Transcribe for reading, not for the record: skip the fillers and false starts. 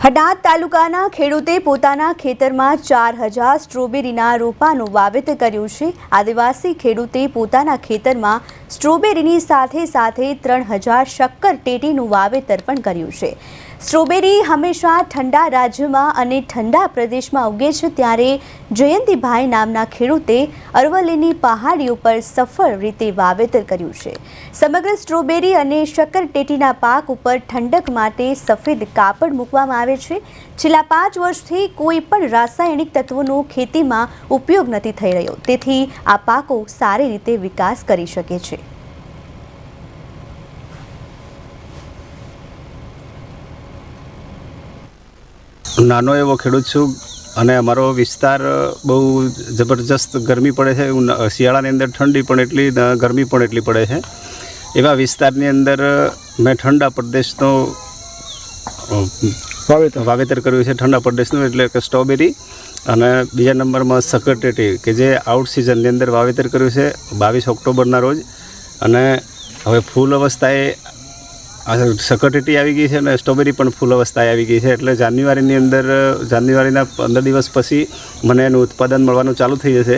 હડાદ તાલુકાના ખેડૂતે પોતાના ખેતરમાં 4000 સ્ટ્રોબેરીના રોપાનું વાવેતર કર્યું છે। આદિવાસી ખેડૂતે પોતાના ખેતરમાં સ્ટ્રોબેરીની સાથે 3000 શક્કરટેટીનું વાવેતર પણ કર્યું છે। સ્ટ્રોબેરી હંમેશા ઠંડા રાજ્યમાં અને ઠંડા પ્રદેશમાં ઉગે છે, ત્યારે જયંતિભાઈ નામના ખેડૂતે અરવલ્લીની પહાડીઓ પર સફળ રીતે વાવેતર કર્યું છે। સમગ્ર સ્ટ્રોબેરી અને શક્કરટેટીના પાક ઉપર ઠંડક માટે સફેદ કાપડ મૂકવામાં આવે છે। છેલ્લા 5 વર્ષથી કોઈ પણ રાસાયણિક તત્વોનો ખેતીમાં ઉપયોગ નથી થઈ રહ્યો, તેથી આ પાકો સારી રીતે વિકાસ કરી શકે છે। નાનો એવો ખેડૂત છું અને અમારો વિસ્તાર બહુ જબરજસ્ત ગરમી પડે છે। શિયાળાની અંદર ઠંડી પણ એટલી, ગરમી પણ એટલી પડે છે। એવા વિસ્તારની અંદર મેં ઠંડા પ્રદેશનો વાવેતર કર્યું છે। ઠંડા પ્રદેશનું એટલે કે સ્ટ્રોબેરી, અને બીજા નંબરમાં શક્કરટેટી કે જે આઉટ સિઝનની અંદર વાવેતર કર્યું છે 22 ઓક્ટોબરના રોજ। અને હવે ફૂલ અવસ્થાએ શક્કરટેટી આવી ગઈ છે અને સ્ટ્રોબેરી પણ ફૂલ અવસ્થાએ આવી ગઈ છે, એટલે જાન્યુઆરીના 15 દિવસ પછી મને એનું ઉત્પાદન મળવાનું ચાલુ થઈ જશે।